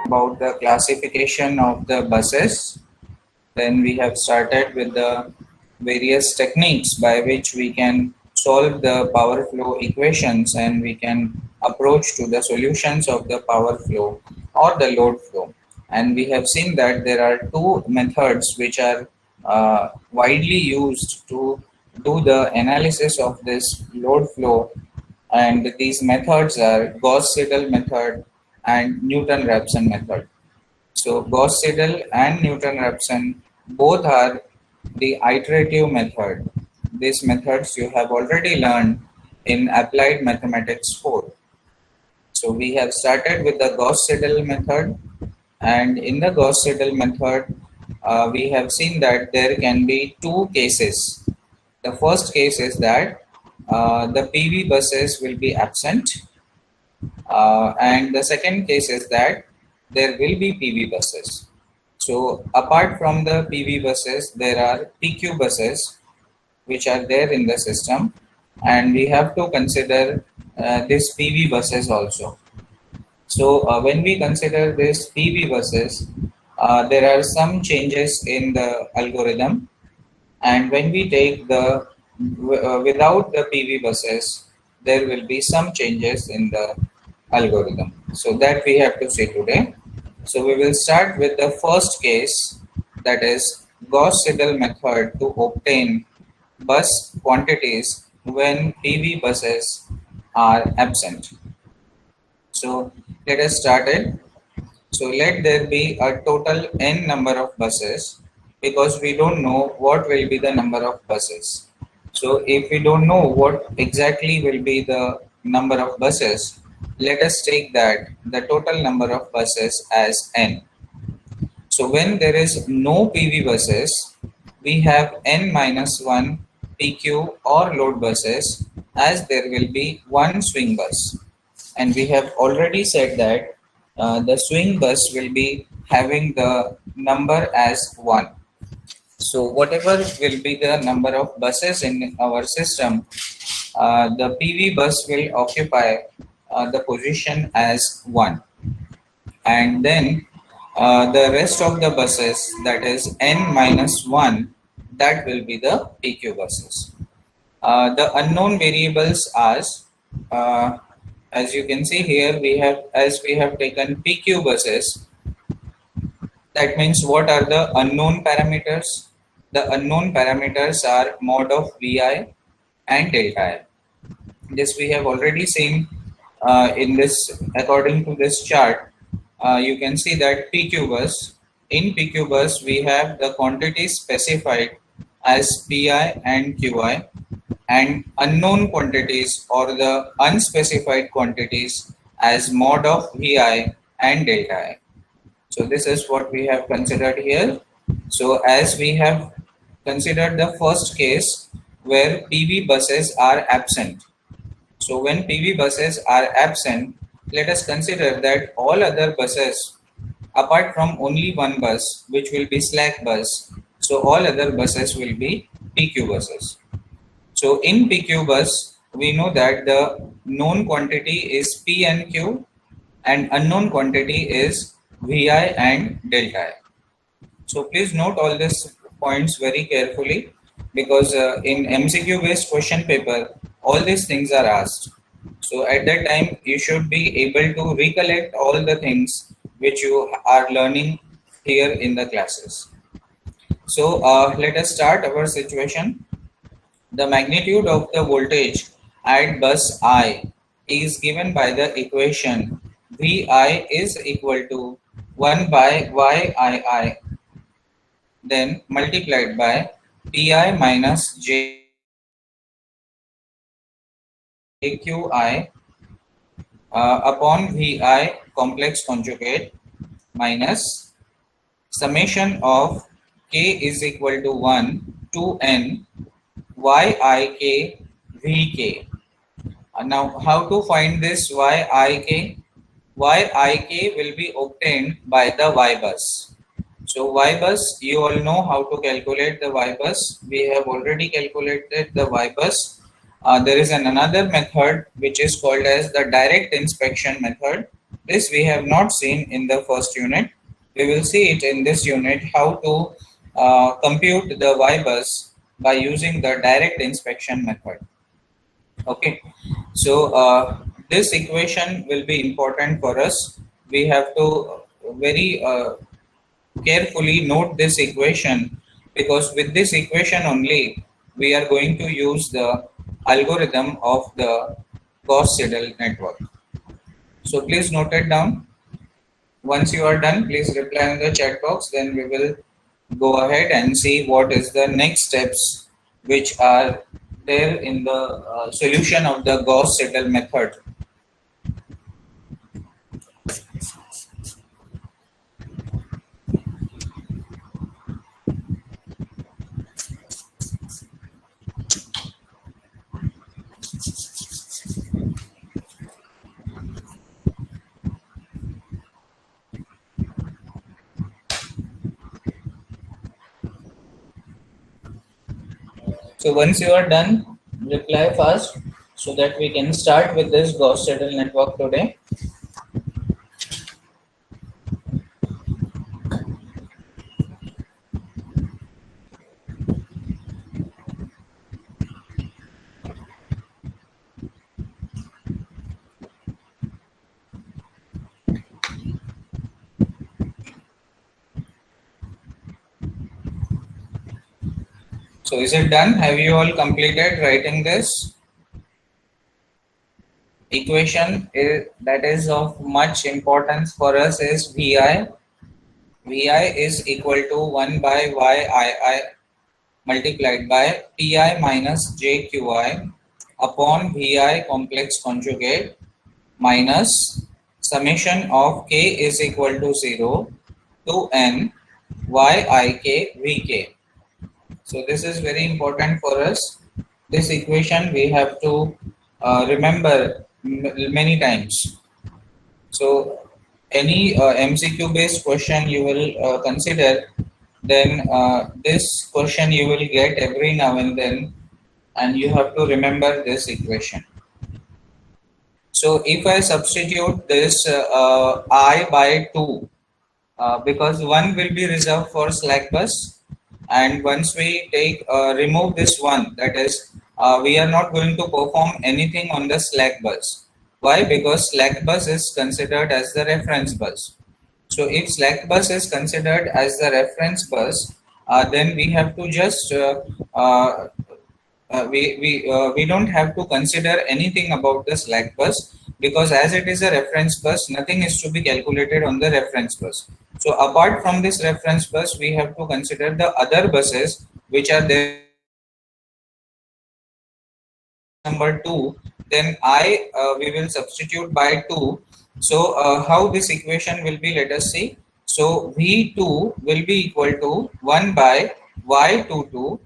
about the classification of the buses. Then we have started with the various techniques by which we can solve the power flow equations and we can approach to the solutions of the power flow or the load flow. And we have seen that there are two methods which are widely used to do the analysis of this load flow, and these methods are Gauss-Seidel method and Newton-Raphson method. So Gauss-Seidel and Newton-Raphson both are the iterative method. These methods you have already learned in Applied Mathematics 4. So we have started with the Gauss-Seidel method, and in the Gauss-Seidel method we have seen that there can be two cases. The first case is that the PV buses will be absent, and the second case is that there will be PV buses. So apart from the PV buses, there are PQ buses which are there in the system, and we have to consider these PV buses also. So when we consider these PV buses, there are some changes in the algorithm, and when we take the without the PV buses, there will be some changes in the algorithm. So that we have to see today. So we will start with the first case, that is Gauss-Seidel method to obtain bus quantities when PV buses are absent. So let us start it. So let there be a total n number of buses, because we don't know what will be the number of buses. So if we don't know what exactly will be the number of buses, let us take that the total number of buses as n. So when there is no PV buses, we have n minus 1 PQ or load buses, as there will be one swing bus. And we have already said that the swing bus will be having the number as 1. So whatever will be the number of buses in our system, the PV bus will occupy the position as 1. And then the rest of the buses, that is n minus 1, that will be the PQ buses. The unknown variables are, as you can see here, we have taken PQ buses. That means what are the unknown parameters? The unknown parameters are mod of Vi and delta I. This we have already seen in this, according to this chart. You can see that PQ bus, in PQ bus we have the quantities specified as Pi and Qi, and unknown quantities or the unspecified quantities as mod of Vi and delta I. So this is what we have considered here. So as we have considered the first case where PV buses are absent. So when PV buses are absent, let us consider that all other buses, apart from only one bus, which will be slack bus, so all other buses will be PQ buses. So in PQ bus, we know that the known quantity is P and Q, and unknown quantity is Vi and delta I. So please note all these points very carefully, because in MCQ based question paper, all these things are asked. So at that time, you should be able to recollect all the things which you are learning here in the classes. So let us start our situation. The magnitude of the voltage at bus I is given by the equation Vi is equal to 1 by Yii, then multiplied by Pi minus Jqi upon Vi complex conjugate minus summation of k is equal to 1 to n Yik Vk. Now how to find this Yik? Yik will be obtained by the Y bus. So Y bus, you all know how to calculate the Y bus. We have already calculated the Y bus. There is another method which is called as the direct inspection method. This we have not seen in the first unit. We will see it in this unit how to compute the Y bus by using the direct inspection method. Okay, so this equation will be important for us. We have to very carefully note this equation, because with this equation only we are going to use the algorithm of the Gauss-Seidel network. So please note it down. Once you are done, please reply in the chat box. Then we will go ahead and see what is the next steps which are there in the solution of the Gauss-Seidel method. So once you are done, reply fast so that we can start with this Gauss-Seidel network today. So is it done? Have you all completed writing this equation? That is of much importance for us is VI. VI is equal to 1 by YII multiplied by PI minus JQI upon VI complex conjugate minus summation of K is equal to 0 to N YIK VK. So this is very important for us. This equation we have to remember many times. So any MCQ based question you will consider, then this question you will get every now and then, and you have to remember this equation. So if I substitute this I by 2, because 1 will be reserved for slack bus, and once we take remove this one, that is we are not going to perform anything on the slack bus. Why? Because slack bus is considered as the reference bus. So if slack bus is considered as the reference bus, then we have to just we don't have to consider anything about the slack bus, because as it is a reference bus, nothing is to be calculated on the reference bus. So apart from this reference bus, we have to consider the other buses which are there. Number 2, then we will substitute by 2. So how this equation will be, let us see. So V2 will be equal to 1 by Y22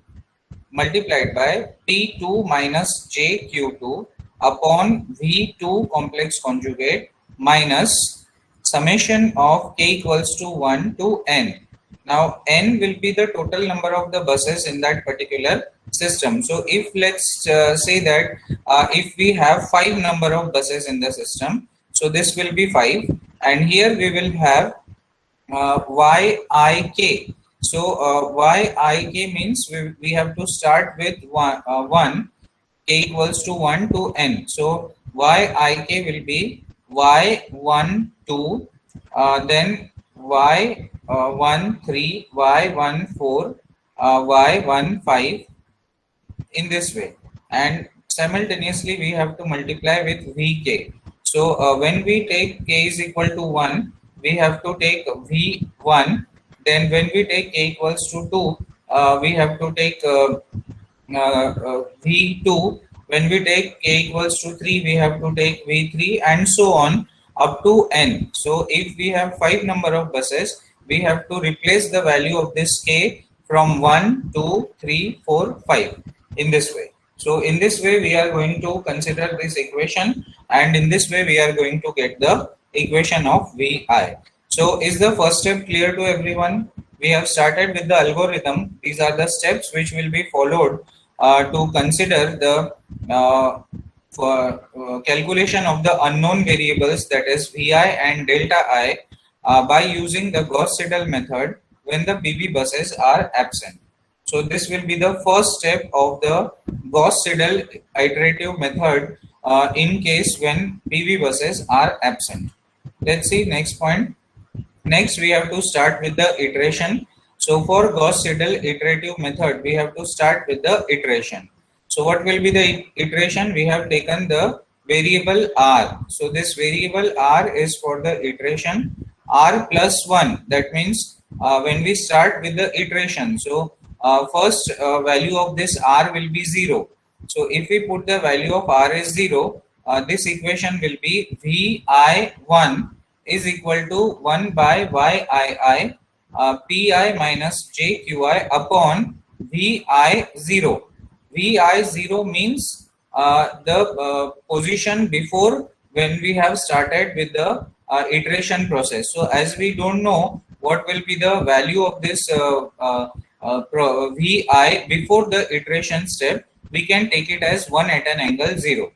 multiplied by P2 minus JQ2 upon V2 complex conjugate minus summation of K equals to 1 to N. Now N will be the total number of the buses in that particular system. So if let's say that if we have 5 number of buses in the system, so this will be 5, and here we will have YIK. So YIK means we have to start with 1, K equals to 1 to N. So YIK will be Y12, then Y13, Y14, Y15 in this way, and simultaneously we have to multiply with VK. So when we take K is equal to 1, we have to take V1. Then when we take K equals to 2, we have to take V2. When we take K equals to 3, we have to take V3, and so on up to N. So if we have 5 number of buses, we have to replace the value of this K from 1, 2, 3, 4, 5 in this way. So in this way we are going to consider this equation, and in this way we are going to get the equation of VI. So is the first step clear to everyone? We have started with the algorithm. These are the steps which will be followed to consider the for calculation of the unknown variables, that is Vi and delta I, by using the Gauss-Seidel method when the PV buses are absent. So this will be the first step of the Gauss-Seidel iterative method in case when PV buses are absent. Let's see next point. Next, we have to start with the iteration. So for Gauss-Seidel iterative method, we have to start with the iteration. So what will be the iteration? We have taken the variable r. So this variable r is for the iteration r plus 1. That means when we start with the iteration, so first value of this r will be 0. So if we put the value of r is 0, this equation will be Vi1 is equal to 1 by Yii Pi minus Jqi upon Vi0. Vi0 means the position before when we have started with the iteration process. So as we don't know what will be the value of this Vi before the iteration step, we can take it as 1 at an angle 0.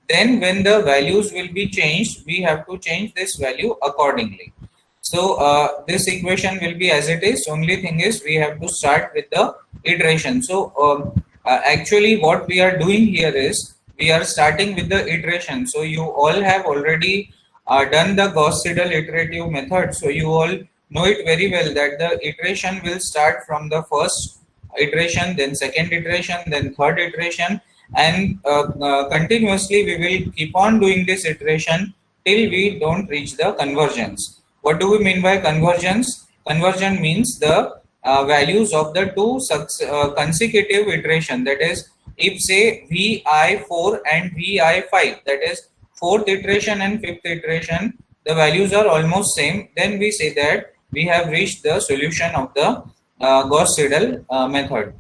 Then when the values will be changed, we have to change this value accordingly. So this equation will be as it is. Only thing is we have to start with the iteration. So actually what we are doing here is we are starting with the iteration. So you all have already done the Gauss-Seidel iterative method. So you all know it very well that the iteration will start from the first iteration, then second iteration, then third iteration, and continuously we will keep on doing this iteration till we don't reach the convergence. What do we mean by convergence? Convergence means the values of the two consecutive iteration, that is if say Vi4 and Vi5, that is fourth iteration and fifth iteration, the values are almost same, then we say that we have reached the solution of the Gauss-Seidel method,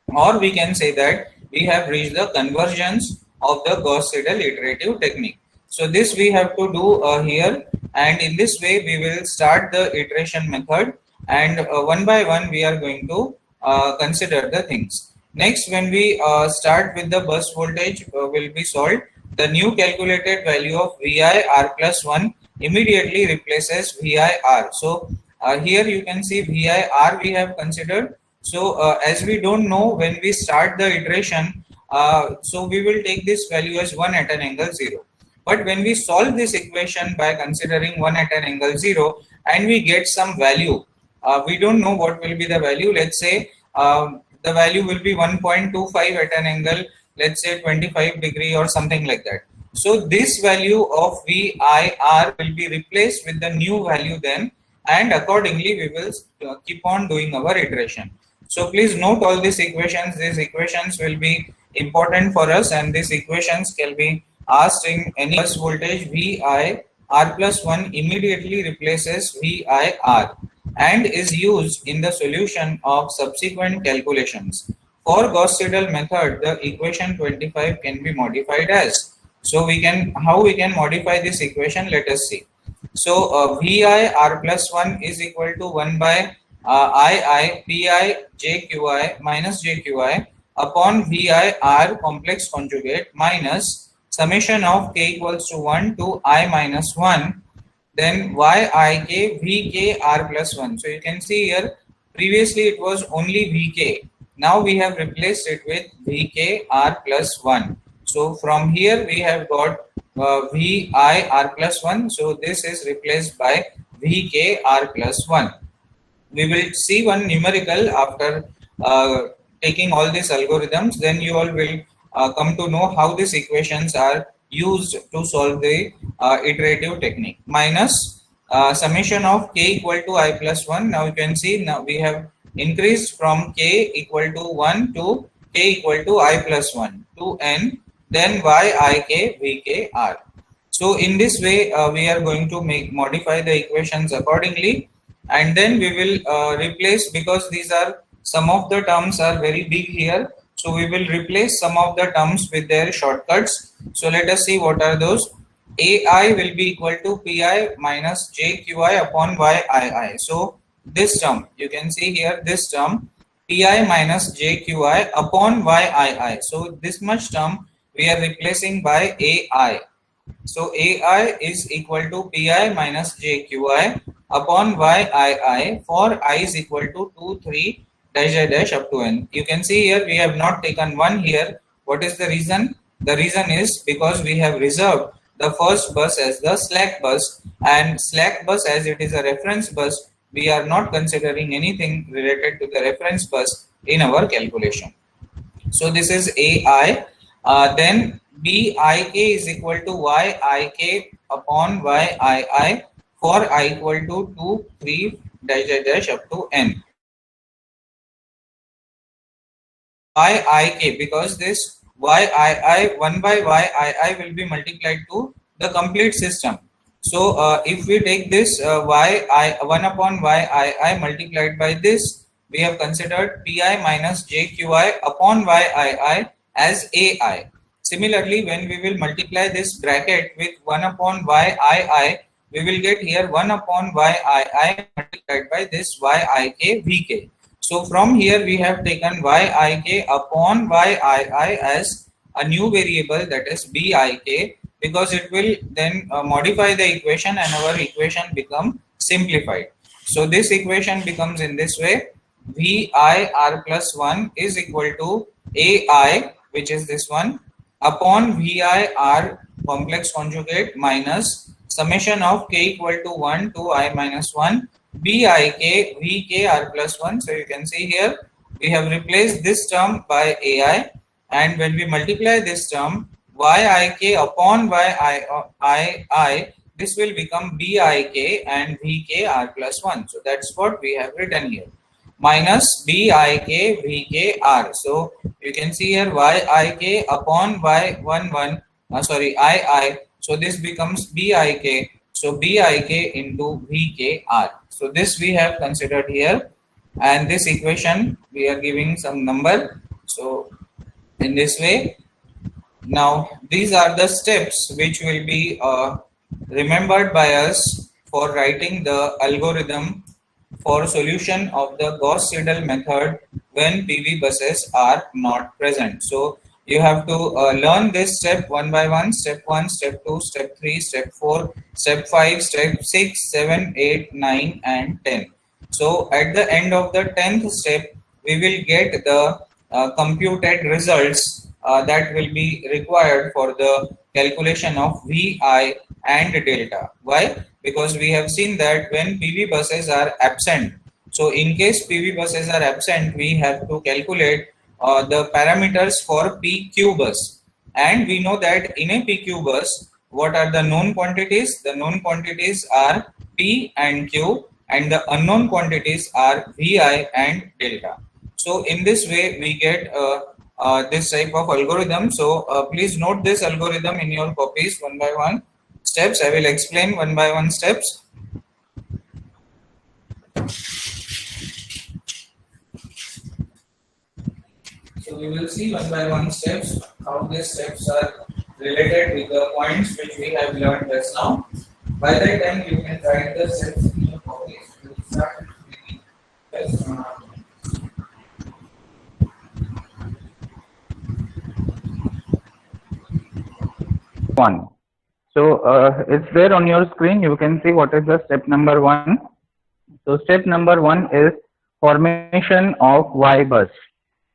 or we can say that we have reached the convergence of the Gauss-Seidel iterative technique. So this we have to do here, and in this way we will start the iteration method, and one by one we are going to consider the things. Next, when we start with the bus voltage will be solved, the new calculated value of Vi r plus 1 immediately replaces Vi r. So here you can see Vi r we have considered. So as we don't know when we start the iteration, so we will take this value as 1 at an angle 0. But when we solve this equation by considering 1 at an angle 0 and we get some value, we don't know what will be the value. Let's say the value will be 1.25 at an angle, let's say 25 degree or something like that. So this value of VIR will be replaced with the new value then, and accordingly we will keep on doing our iteration. So please note all these equations. These equations will be important for us, and these equations can be asked in any bus voltage. Vi r plus 1 immediately replaces VIR and is used in the solution of subsequent calculations. For Gauss-Seidel method, the equation 25 can be modified as. So how we can modify this equation? Let us see. So Vi r plus 1 is equal to 1 by II Pi Jqi minus Jqi upon Vi r complex conjugate minus summation of k equals to 1 to I minus 1, then Yik Vk r plus 1. So you can see here previously it was only Vk. Now we have replaced it with Vk r plus 1. So from here we have got Vi r plus 1. So this is replaced by Vk r plus 1. We will see one numerical after taking all these algorithms. Then you all will come to know how these equations are used to solve the iterative technique. Minus summation of k equal to I plus 1. Now you can see now we have increased from k equal to 1 to k equal to I plus 1 to n, then Yik Vk r. So in this way we are going to modify the equations accordingly, and then we will replace, because these are some of the terms are very big here. So we will replace some of the terms with their shortcuts. So let us see what are those. AI will be equal to Pi minus Jqi upon Yii. So this term, you can see here this term Pi minus Jqi upon Yii. So this much term we are replacing by AI. So AI is equal to Pi minus JQi upon Yii for I is equal to 2, 3 dash dash dash up to n. You can see here we have not taken 1 here. What is the reason? The reason is because we have reserved the first bus as the slack bus, and slack bus, as it is a reference bus, we are not considering anything related to the reference bus in our calculation. So this is AI. Then BIK is equal to YIK upon YII for I equal to 2, 3 dash dash dash up to n. YIK, because this YII 1 by YII will be multiplied to the complete system. So if we take this YI 1 upon YII multiplied by this, we have considered Pi minus JQi upon YII as AI. Similarly, when we will multiply this bracket with 1 upon YII, we will get here 1 upon YII multiplied by this YIK VK. So from here we have taken Yik upon Yii as a new variable, that is Bik, because it will then modify the equation and our equation become simplified. So this equation becomes in this way: VIR plus 1 is equal to AI, which is this one, upon VIR complex conjugate minus summation of k equal to 1 to I minus 1 BIK VK R plus 1. So you can see here we have replaced this term by AI, and when we multiply this term YIK upon YII, this will become BIK and VK R plus 1. So that's what we have written here, minus BIK VK R. So you can see here YIK upon Y11 II. So this becomes BIK. So BIK into VKR. So this we have considered here, and this equation we are giving some number. So in this way, now these are the steps which will be remembered by us for writing the algorithm for solution of the Gauss-Seidel method when PV buses are not present. So you have to learn this step one by one: step 1, step 2, step 3, step 4, step 5, step 6, 7, 8, 9 and 10. So at the end of the 10th step, we will get the computed results that will be required for the calculation of VI and delta. Why? Because we have seen that when PV buses are absent, so in case PV buses are absent, we have to calculate the parameters for PQ bus, and we know that in a PQ bus, what are the known quantities? The known quantities are P and Q, and the unknown quantities are VI and delta. So in this way we get this type of algorithm. So please note this algorithm in your copies one by one steps. I will explain one by one steps. So we will see one by one steps how these steps are related with the points which we have learned just now. By that time you can write the steps in your copies. We will start with the 1. So it's there on your screen. You can see what is the step number 1. So step number 1 is formation of Y bus.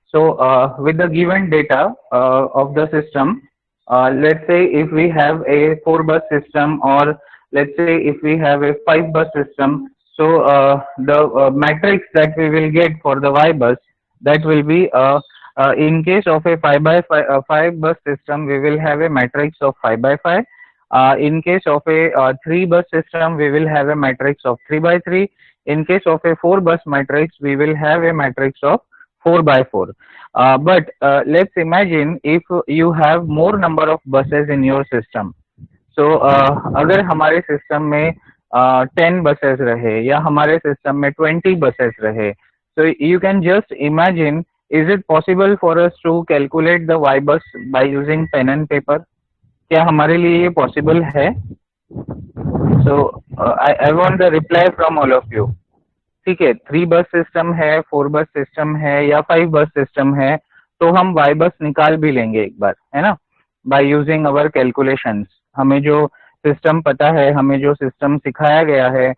So with the given data of the system, let's say if we have a 4 bus system, or let's say if we have a 5 bus system, so the matrix that we will get for the Y bus, that will be in case of a 5 by 5 bus system, we will have a matrix of 5 by 5. In case of a 3 bus system, we will have a matrix of 3 by 3. In case of a 4 bus matrix, we will have a matrix of 4 by 4. But let's imagine if you have more number of buses in your system. So अगर हमारे system में 10 buses रहे या हमारे system में 20 buses रहे, so you can just imagine, is it possible for us to calculate the Y bus by using pen and paper? क्या हमारे लिए ये possible है? So I want the reply from all of you. ठीक है, 3 बस system है, 4 बस सिस्टम है या 5 बस सिस्टम है, तो हम Y बस निकाल भी लेंगे एक बार, है ना. by using our calculations. हमें जो सिस्टम पता है, हमें जो सिस्टम सिखाया गया है,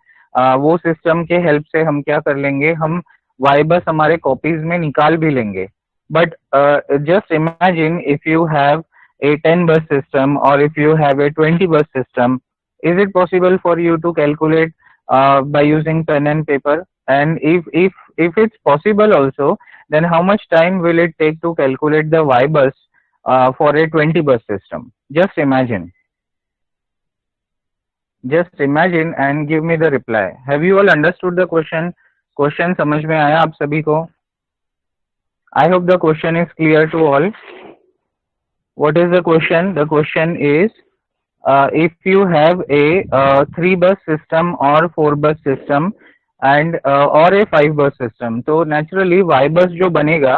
वो सिस्टम के हेल्प से हम क्या कर लेंगे, हम वाई बस हमारे कॉपीज में निकाल भी लेंगे. But just imagine if you have a 10 bus system or if you have a 20 bus system, is it possible for you to calculate by using pen and paper? And if it's possible also, then how much time will it take to calculate the y bus for a 20 bus system? Just imagine. Just imagine and give me the reply. Have you all understood the question? Question समझ में आया आप सभी को? I hope the question is clear to all. What is the question? The question is, if you have a 3 bus system or 4 bus system and or a 5 bus system, तो naturally y bus जो बनेगा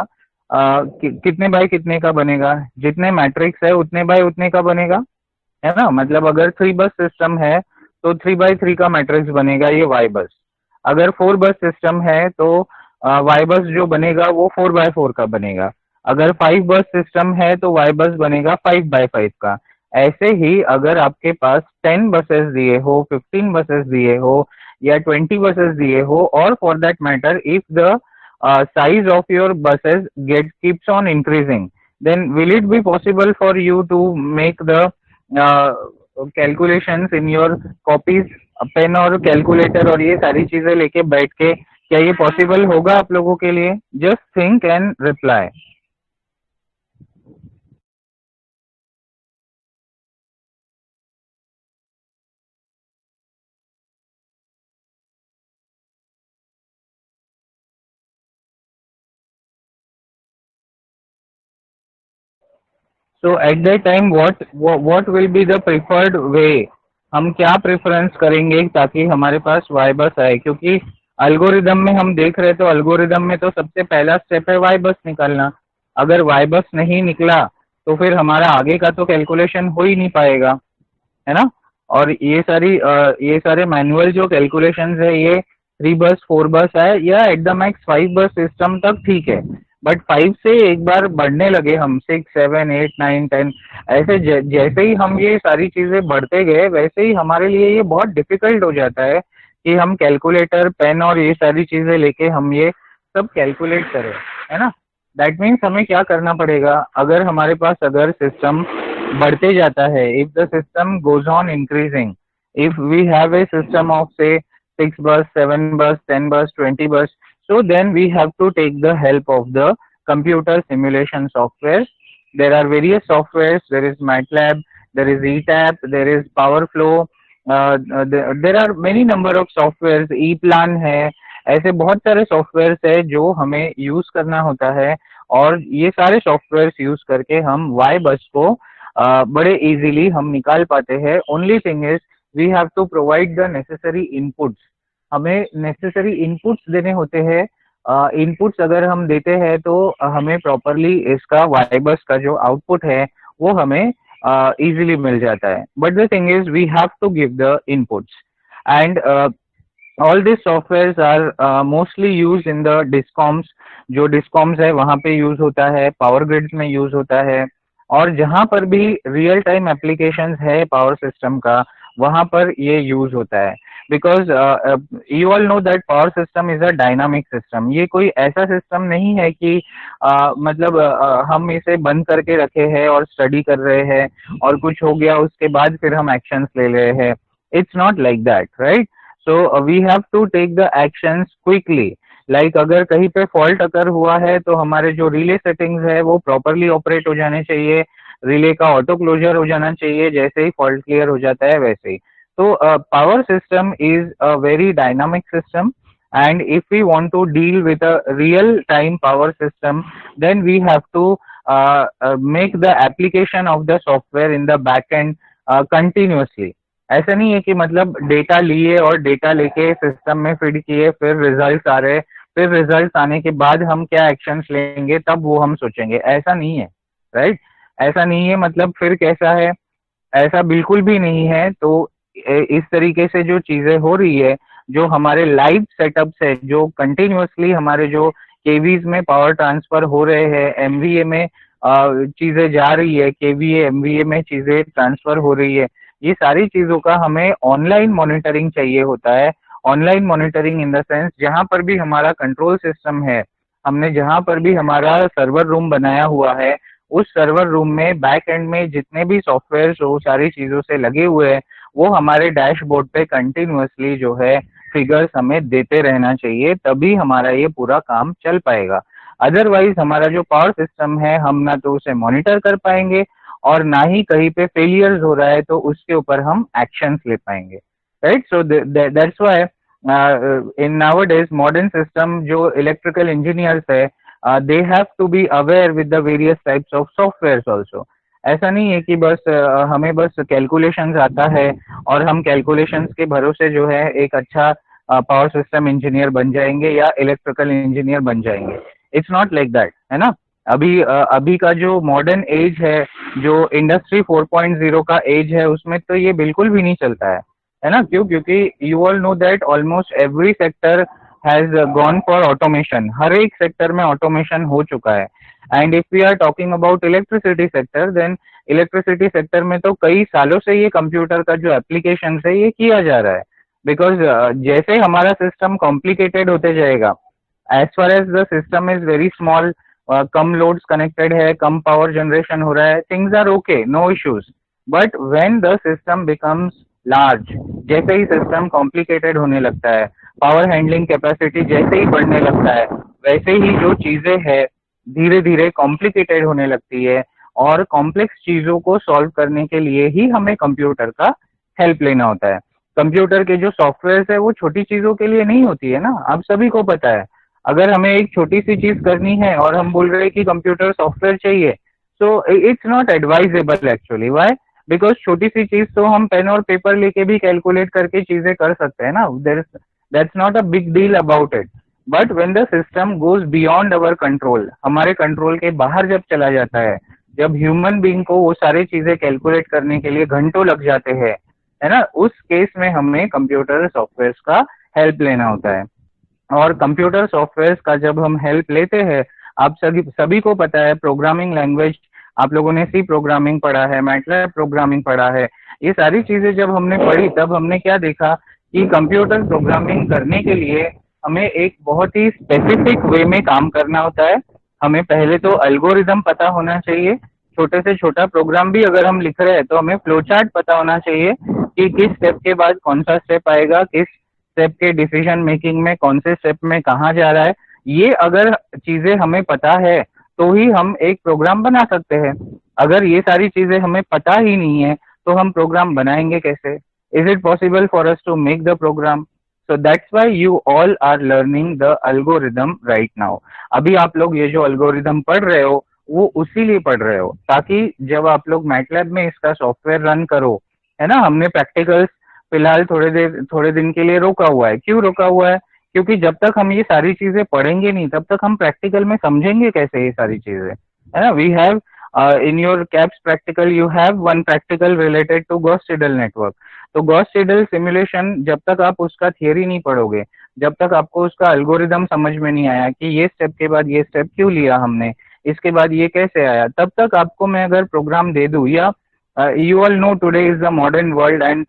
कितने bye कितने का बनेगा, जितने matrix है उतने बाय उतने का बनेगा, है ना. मतलब अगर 3 बस सिस्टम है तो 3x3 का मैट्रिक्स बनेगा ये y बस. अगर 4 बस सिस्टम है तो y बस जो बनेगा वो 4x4 का बनेगा. अगर 5 बस सिस्टम है तो y बस बनेगा 5x5 का. ऐसे ही अगर आपके पास 10 बसेस दिए हो, 15 बसेस दिए हो या 20 बसेस दिए हो, और for that matter if the size of your buses keeps on increasing, then will it be possible for you to make the uh, calculations in your copies, pen और calculator और ये सारी चीजें लेके बैठ के, क्या ये पॉसिबल होगा आप लोगों के लिए? Just think and reply. So at that time what will be the preferred way? हम क्या प्रेफरेंस करेंगे ताकि हमारे पास वाई बस आए? क्योंकि अल्गोरिदम में हम देख रहे तो अल्गोरिदम में तो सबसे पहला स्टेप है वाई बस निकालना. अगर वाई बस नहीं निकला तो फिर हमारा आगे का तो कैलकुलेशन हो ही नहीं पाएगा, है ना. और ये सारे मैनुअल जो कैलकुलेशंस है ये 3 बस 4 बस है या एट द मैक्स 5 बस सिस्टम तक ठीक है. बट 5 से एक बार बढ़ने लगे हम 6 7 8 9 10, ऐसे जैसे ही हम ये सारी चीजें बढ़ते गए वैसे ही हमारे लिए ये बहुत डिफिकल्ट हो जाता है कि हम कैलकुलेटर पेन और ये सारी चीजें लेके हम ये सब कैलकुलेट करें, है ना. दैट मीन्स हमें क्या करना पड़ेगा, अगर हमारे पास अगर सिस्टम बढ़ते जाता है, if the system goes on increasing, if we have a system of say 6 bus 7 bus 10 bus 20 bus, so then we have to take the help of the computer simulation software. There are various softwares. There is MATLAB, there is ETAP, there is PowerFlow, there are many number of softwares. ePlan है, ऐसे बहुत सारे software है जो हमें use करना होता है, और ये सारे सॉफ्टवेयर यूज करके हम वाई बस को बड़े इजीली हम निकाल पाते हैं. Only thing is we have to provide the necessary inputs. हमें नेसेसरी इनपुट्स देने होते हैं. इनपुट्स अगर हम देते हैं तो हमें प्रॉपरली इसका वाई बस का जो आउटपुट है वो हमें इजीली मिल जाता है. But the thing is we have to give the inputs, and all this softwares are mostly use in the discoms. जो डिस्कॉम्स है वहां पे यूज होता है, पावर ग्रिड्स में यूज होता है, और जहां पर भी रियल टाइम एप्लीकेशंस है पावर सिस्टम का वहां पर ये यूज होता है. Because you all know that power system is a dynamic system. ये कोई ऐसा सिस्टम नहीं है कि मतलब हम इसे बंद करके रखे हैं और स्टडी कर रहे हैं और कुछ हो गया उसके बाद फिर हम एक्शंस ले रहे हैं. It's not like that, right. So we have to take the actions quickly. Like अगर कहीं पे फॉल्ट अकर हुआ है तो हमारे जो रिले सेटिंग्स है वो प्रॉपरली ऑपरेट हो जाने चाहिए, रिले का ऑटो क्लोजर हो जाना चाहिए जैसे ही फॉल्ट क्लियर हो जाता है वैसे ही. तो power system is a very dynamic system, and if we want to deal with a real time power system, then we have to make the application of the software in the back end continuously. ऐसा नहीं है कि मतलब data लिए और data लेके system में feed किए फिर रिजल्ट आ रहे, फिर रिजल्ट आने के बाद हम क्या एक्शंस लेंगे तब वो हम सोचेंगे. ऐसा नहीं है, राइट. ऐसा नहीं है. मतलब फिर कैसा है, ऐसा बिल्कुल भी नहीं है. तो इस तरीके से जो चीजें हो रही है, जो हमारे लाइव सेटअप्स है, जो कंटिन्यूअसली हमारे जो केवीज में पावर ट्रांसफर हो रहे हैं, एमवीए में चीजें जा रही है, केवीए एमवीए में चीजें ट्रांसफर हो रही है, ये सारी चीजों का हमें ऑनलाइन मॉनिटरिंग चाहिए होता है। Online monitoring in the sense जहां पर भी हमारा कंट्रोल सिस्टम है, हमने जहां पर भी हमारा सर्वर रूम बनाया हुआ है, उस सर्वर रूम में बैक एंड में जितने भी सॉफ्टवेयर वो सारी चीजों से लगे हुए हैं, वो हमारे डैशबोर्ड पे कंटिन्यूअसली जो है फिगर्स हमें देते रहना चाहिए, तभी हमारा ये पूरा काम चल पाएगा। अदरवाइज हमारा जो पावर सिस्टम है, हम ना तो उसे मॉनिटर कर पाएंगे और ना ही कहीं पे फेलियर्स हो रहा है तो उसके ऊपर हम एक्शंस ले पाएंगे, right. So that's why in nowadays modern system जो इलेक्ट्रिकल इंजीनियर्स है, they have to be aware with the various types of software also. ऐसा नहीं है कि बस हमें बस कैलकुलेशंस आता है और हम कैलकुलेशंस के भरोसे जो है एक अच्छा पावर सिस्टम इंजीनियर बन जाएंगे या इलेक्ट्रिकल इंजीनियर बन जाएंगे। इट्स नॉट लाइक दैट, है ना। अभी का जो मॉडर्न एज है, जो इंडस्ट्री 4.0 का एज है, उसमें तो ये बिल्कुल भी नहीं चलता है ना। क्यों? क्योंकि you all know that almost every sector has gone for automation. हर एक सेक्टर में ऑटोमेशन हो चुका है। And if we are talking about electricity sector, then electricity sector में तो कई सालों से ये कंप्यूटर का जो एप्लीकेशन है ये किया जा रहा है। बिकॉज जैसे हमारा सिस्टम कॉम्प्लिकेटेड होते जाएगा, as far as the system is very small, कम लोड्स कनेक्टेड है, कम पावर जनरेशन हो रहा है, things are okay, no issues. But when the system becomes large, जैसे ही सिस्टम कॉम्प्लिकेटेड होने लगता है, पावर हैंडलिंग कैपेसिटी जैसे ही बढ़ने लगता है, वैसे ही जो चीजें हैं धीरे धीरे कॉम्प्लिकेटेड होने लगती है और कॉम्प्लेक्स चीजों को सॉल्व करने के लिए ही हमें कंप्यूटर का हेल्प लेना होता है। कंप्यूटर के जो सॉफ्टवेयर है वो छोटी चीजों के लिए नहीं होती है ना, आप सभी को पता है। अगर हमें एक छोटी सी चीज करनी है और हम बोल रहे हैं कि कंप्यूटर सॉफ्टवेयर चाहिए, so it's not advisable actually. Why? Because छोटी सी चीज तो हम पेन और पेपर लेके भी कैलकुलेट करके चीजें कर सकते हैं ना, that's not a big deal about it. But when the system goes beyond our control, हमारे कंट्रोल के बाहर जब चला जाता है, जब ह्यूमन बीइंग को वो सारी चीजें कैलकुलेट करने के लिए घंटों लग जाते हैं, है ना, उस केस में हमें कंप्यूटर सॉफ्टवेयर का हेल्प लेना होता है। और कंप्यूटर सॉफ्टवेयर का जब हम हेल्प लेते हैं, आप सभी को पता है प्रोग्रामिंग लैंग्वेज, आप लोगों ने सी प्रोग्रामिंग पढ़ा है, मैटलैब प्रोग्रामिंग पढ़ा है, ये सारी चीजें जब हमने पढ़ी तब हमने क्या देखा कि कंप्यूटर प्रोग्रामिंग करने के लिए हमें एक बहुत ही स्पेसिफिक वे में काम करना होता है। हमें पहले तो एल्गोरिदम पता होना चाहिए। छोटे से छोटा प्रोग्राम भी अगर हम लिख रहे हैं तो हमें फ्लो चार्ट पता होना चाहिए कि किस स्टेप के बाद कौन सा स्टेप आएगा, किस स्टेप के डिसीजन मेकिंग में कौन से स्टेप में कहाँ जा रहा है। ये अगर चीजें हमें पता है तो ही हम एक प्रोग्राम बना सकते हैं। अगर ये सारी चीजें हमें पता ही नहीं है तो हम प्रोग्राम बनाएंगे कैसे? Is it possible for us to make the program? So that's why you all are learning the algorithm right now. अभी आप लोग ये जो algorithm पढ़ रहे हो वो उसी लिए पढ़ रहे हो ताकि जब आप लोग MATLAB में इसका सॉफ्टवेयर रन करो, है ना। हमने प्रैक्टिकल्स फिलहाल थोड़े दिन के लिए रोका हुआ है। क्यों रोका हुआ है? क्योंकि जब तक हम ये सारी चीजें पढ़ेंगे नहीं तब तक हम प्रैक्टिकल में समझेंगे कैसे ये सारी चीजें, है ना। We have in your caps practical you have one practical related to Gauss Seidel network. तो गॉस सीडल सिमुलेशन जब तक आप उसका थियरी नहीं पढ़ोगे, जब तक आपको उसका एल्गोरिदम समझ में नहीं आया कि ये स्टेप के बाद ये स्टेप क्यों लिया हमने, इसके बाद ये कैसे आया, तब तक आपको मैं अगर प्रोग्राम दे दूं या you all know today is the modern world and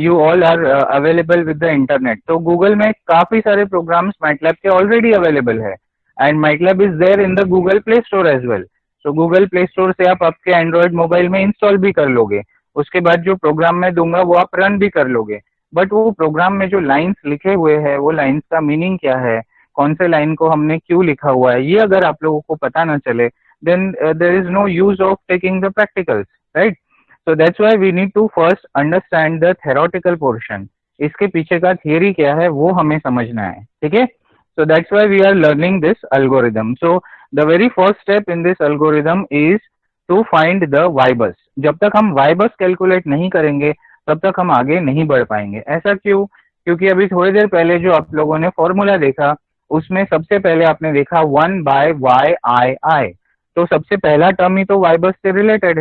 you all are available with the internet। तो गूगल में काफी सारे प्रोग्राम्स MATLAB के ऑलरेडी अवेलेबल है and MATLAB is there in the Google Play Store as well. So Google Play Store से आप आपके Android mobile में इंस्टॉल भी कर लोगे, उसके बाद जो प्रोग्राम मैं दूंगा वो आप रन भी कर लोगे। बट वो प्रोग्राम में जो लाइंस लिखे हुए हैं वो लाइंस का मीनिंग क्या है, कौन से लाइन को हमने क्यों लिखा हुआ है, ये अगर आप लोगों को पता ना चले then there is no use of taking the practicals, right. So that's why we need to first understand the theoretical portion। इसके पीछे का थियरी क्या है वो हमें समझना है, ठीक है। So that's why we are learning this algorithm। So the very first step in this algorithm is to find the y-bus। जब तक हम y-bus कैलकुलेट नहीं करेंगे तब तक हम आगे नहीं बढ़ पाएंगे। ऐसा क्यों? क्योंकि अभी थोड़ी देर पहले जो आप लोगों ने फॉर्मूला देखा उसमें सबसे पहले आपने देखा 1/yi। तो सबसे पहला टर्म ही तो y-bus से रिलेटेड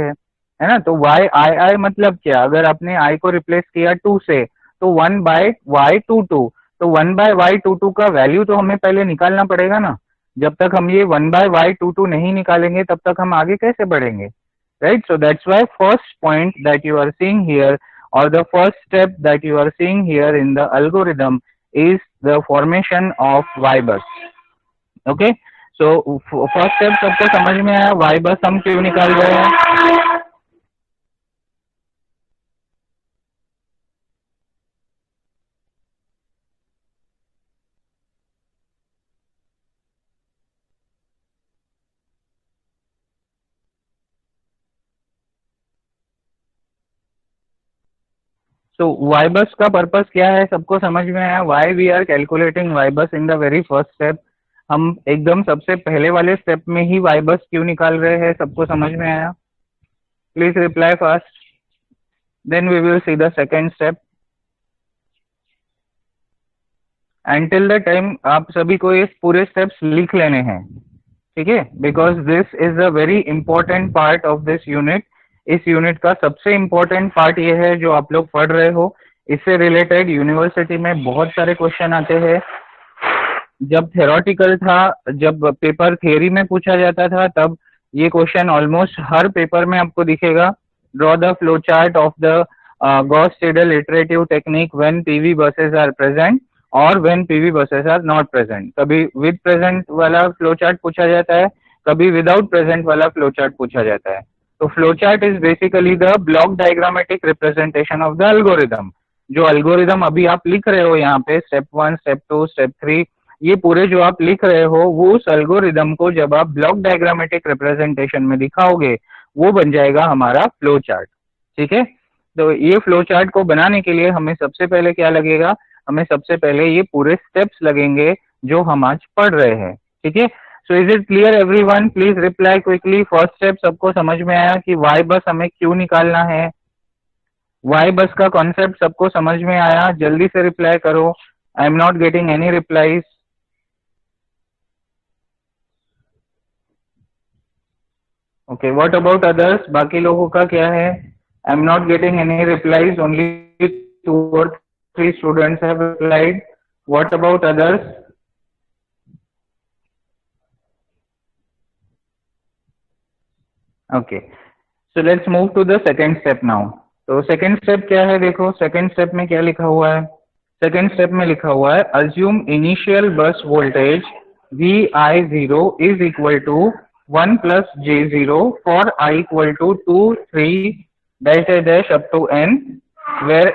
है ना। तो yi मतलब क्या? अगर आपने i को रिप्लेस किया 2 से तो 1/y22। तो 1/y22 का वैल्यू तो हमें पहले निकालना पड़ेगा ना। जब तक हम ये 1/y22 नहीं निकालेंगे तब तक हम आगे कैसे बढ़ेंगे, right? So that's why first point that you are seeing here, or the first step that you are seeing here in the algorithm, is the formation of Y bus. Okay, so first step सबको समझ में आया, Y bus हम क्यों निकाल रहे हैं? तो Y bus का पर्पस क्या है सबको समझ में आया? Why we are calculating Y bus in the very first step. हम एकदम सबसे पहले वाले स्टेप में ही Y bus क्यों निकाल रहे हैं, सबको समझ में आया? Please reply fast, then we will see the second step. Until the time आप सभी को ये पूरे स्टेप्स लिख लेने हैं, ठीक है? Because this is a very important part of this unit. इस यूनिट का सबसे इम्पोर्टेंट पार्ट ये है जो आप लोग पढ़ रहे हो। इससे रिलेटेड यूनिवर्सिटी में बहुत सारे क्वेश्चन आते हैं। जब थ्योरेटिकल था, जब पेपर थियरी में पूछा जाता था, तब ये क्वेश्चन ऑलमोस्ट हर पेपर में आपको दिखेगा। Draw the flow chart of the Gauss Seidel iterative technique when PV buses are present और when PV buses are not present. कभी विद प्रेजेंट वाला फ्लो चार्ट पूछा जाता है, कभी विदाउट प्रेजेंट वाला फ्लो चार्ट पूछा जाता है। तो flow chart is basically the block diagrammatic representation of the algorithm. जो एल्गोरिदम अभी आप लिख रहे हो यहाँ पे, स्टेप 1, स्टेप 2, स्टेप 3, ये पूरे जो आप लिख रहे हो, वो उस एल्गोरिदम को जब आप ब्लॉक डायग्रामेटिक रिप्रेजेंटेशन में दिखाओगे वो बन जाएगा हमारा फ्लो चार्ट, ठीक है? तो ये फ्लो चार्ट को बनाने के लिए हमें सबसे पहले क्या लगेगा? हमें सबसे पहले ये पूरे स्टेप्स लगेंगे जो हम आज पढ़ रहे हैं, ठीक है? So is it clear everyone? Please reply quickly. First step सबको समझ में आया कि वाई बस हमें क्यों निकालना है? वाई बस का कॉन्सेप्ट सबको समझ में आया? जल्दी से रिप्लाई करो, I am not getting any replies. Okay, what about others? बाकी लोगों का क्या है? I am not getting any replies, only 2 or 3 students have replied. What about others? Okay, so let's move to the second step now. तो second step क्या है? देखो second step में क्या लिखा हुआ है। सेकेंड स्टेप में लिखा हुआ है assume initial bus voltage Vi0 is equal to 1 plus J0 for I equal to 2, 3 dash dash dash up to n, where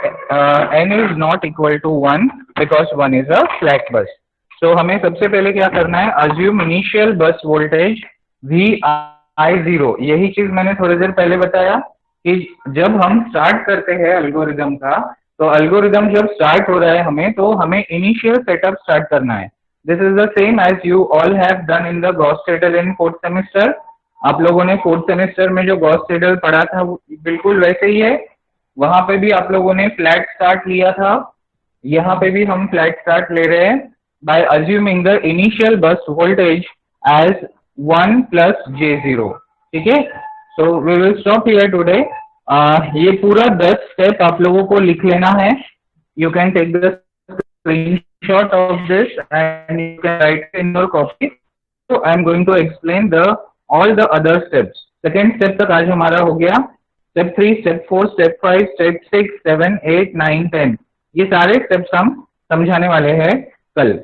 n is not equal to 1 because 1 is a slack bus. So हमें सबसे पहले क्या करना है? assume initial bus voltage Vi0। यही चीज मैंने थोड़ी देर पहले बताया कि जब हम स्टार्ट करते हैं एल्गोरिदम का, तो एल्गोरिदम जब स्टार्ट हो रहा है तो हमें इनिशियल सेटअप स्टार्ट करना है। This is the same as you all have done in the Gauss Seidel in 4th semester. आप लोगों ने 4th सेमेस्टर में जो गॉस-सीडल पढ़ा था वो बिल्कुल वैसे ही है। वहां पे भी आप लोगों ने फ्लैट स्टार्ट लिया था, यहाँ पे भी हम फ्लैट स्टार्ट ले रहे हैं by assuming the initial bus voltage as 1 plus J0, ठीक है? So we will stop here today. ये पूरा 10 स्टेप आप लोगों को लिख लेना है। You can take the screenshot of this and you can write in your copy. So I am going to explain the all the other steps. Second step तक आज हमारा हो गया। स्टेप 3, स्टेप 4, स्टेप 5, स्टेप 6, 7, 8, 9, 10, ये सारे steps हम समझाने वाले हैं कल,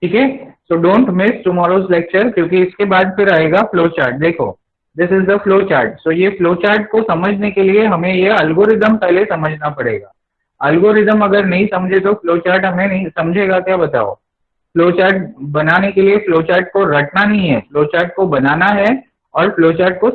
ठीक है? So don't miss tomorrow's lecture, क्योंकि इसके बाद फिर आएगा फ्लो चार्ट। देखो this is the flow chart. So ये फ्लो चार्ट को समझने के लिए हमें ये एल्गोरिदम पहले समझना पड़ेगा। एल्गोरिदम अगर नहीं समझे तो फ्लो चार्ट हमें नहीं समझेगा क्या, बताओ? फ्लो चार्ट बनाने के लिए फ्लो चार्ट को रटना नहीं है, फ्लो चार्ट को बनाना है और फ्लो चार्ट को